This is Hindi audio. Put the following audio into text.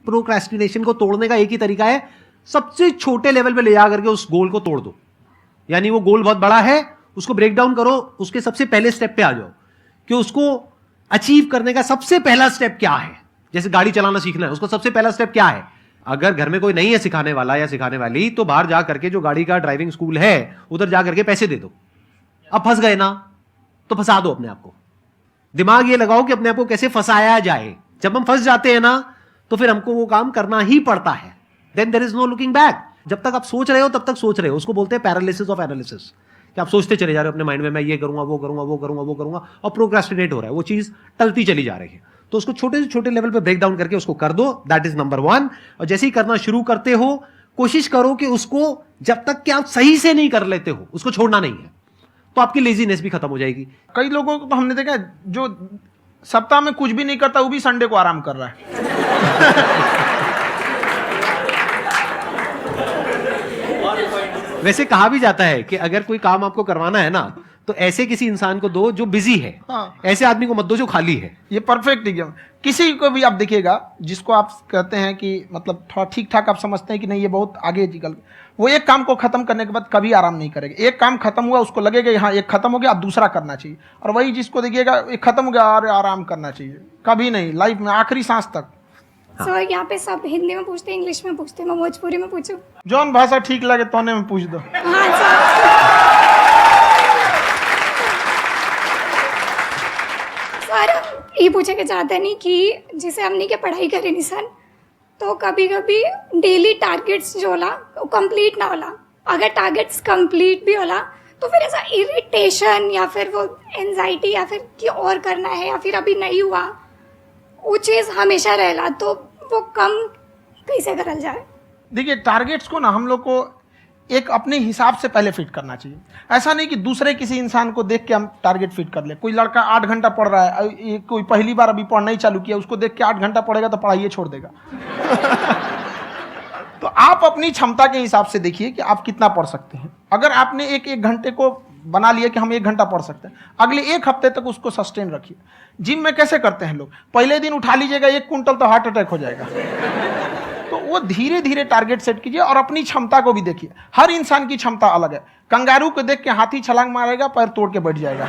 प्रोक्रेस्टिनेशन को तोड़ने का एक ही तरीका है, सबसे छोटे लेवल पे ले जा करके उस गोल को तोड़ दो। यानी वो गोल बहुत बड़ा है, उसको ब्रेक डाउन करो, उसके सबसे पहले स्टेप पे आ जाओ कि उसको अचीव करने का सबसे पहला स्टेप क्या है। जैसे गाड़ी चलाना सीखना है, उसको सबसे पहला स्टेप क्या है। अगर घर में कोई नहीं है सिखाने वाला या सिखाने वाली, तो बाहर जा करके जो गाड़ी का ड्राइविंग स्कूल है उधर जा करके पैसे दे दो। अब फंस गए ना, तो फंसा दो अपने आप को। दिमाग ये लगाओ कि अपने आप को कैसे फंसाया जाए। जब हम फंस जाते हैं ना, तो फिर हमको वो काम करना ही पड़ता है। Then there is no looking back. जब तक आप सोच रहे हो तब तक सोच रहे हो, उसको बोलते हैं पैरालिसिस ऑफ एनालिसिस, कि आप सोचते चले जा रहे हो अपने माइंड में, मैं ये करूंगा, वो करूंगा, वो करूंगा, वो करूंगा, और प्रोक्रेस्टिनेट हो रहा है, वो चीज टलती चली जा रही है। तो उसको छोटे से छोटे लेवल पे ब्रेक डाउन करके उसको कर दो। That is number 1। और जैसे ही करना शुरू करते हो, कोशिश करो कि उसको जब तक कि आप सही से नहीं कर लेते हो, उसको छोड़ना नहीं है, तो आपकी लेजीनेस भी खत्म हो जाएगी। कई लोगों को तो हमने देखा है, जो सप्ताह में कुछ भी नहीं करता, वो भी संडे को आराम कर रहा है। वैसे कहा भी जाता है कि अगर कोई काम आपको करवाना है ना, तो ऐसे किसी इंसान को दो जो बिजी है। हाँ। ऐसे आदमी को मत दो जो खाली है। ये परफेक्ट एग्जाम। किसी को भी आप देखिएगा जिसको आप कहते हैं कि मतलब थोड़ा ठीक ठाक आप समझते हैं कि नहीं ये बहुत आगे निकल, वो एक काम को खत्म करने के बाद कभी आराम नहीं करेगा। एक काम खत्म हुआ, उसको लगेगा हाँ एक खत्म हो गया, अब दूसरा करना चाहिए। और वही जिसको देखिएगा एक खत्म हो गया, अरे आराम करना चाहिए, कभी नहीं, लाइफ में आखिरी सांस तक। सर यहाँ पे सब हिंदी में पूछते हैं, इंग्लिश में पूछते हैं, मैं भोजपुरी में पूछूं? जौन भाषा ठीक लगे तोने में पूछ दो। हाँ सर। सर ये पूछे के चाहते नहीं कि जैसे हमने के पढ़ाई करे निशान, तो कभी कभी डेली टारगेट्स जो होला वो कंप्लीट ना होला। अगर टारगेट्स कंप्लीट भी होला तो फिर ऐसा इरिटेशन या फिर वो एंजाइटी या फिर कि और करना है या फिर अभी नहीं हुआ, वो चीज़ हमेशा रहेला। तो वो कम कैसे करल जाए? देखिए टारगेट्स को ना हम लोग को एक अपने हिसाब से पहले फिट करना चाहिए। ऐसा नहीं कि दूसरे किसी इंसान को देख के हम टारगेट फिट कर ले। कोई लड़का 8 घंटा पढ़ रहा है, कोई पहली बार अभी पढ़ना ही चालू किया, उसको देख के 8 घंटा पढ़ेगा तो पढ़ाई छोड़ देगा। तो आप अपनी क्षमता के हिसाब से देखिए कि आप कितना पढ़ सकते हैं। अगर आपने एक घंटे को बना लिया कि हम 1 घंटा पढ़ सकते हैं, अगले 1 हफ्ते तक उसको सस्टेन रखिए। जिम में कैसे करते हैं लोग, पहले दिन उठा लीजिएगा 1 कुंटल तो हार्ट अटैक हो जाएगा। तो वो धीरे धीरे टारगेट सेट कीजिए और अपनी क्षमता को भी देखिए। हर इंसान की क्षमता अलग है। कंगारू को देख के हाथी छलांग मारेगा, पैर तोड़ के बैठ जाएगा।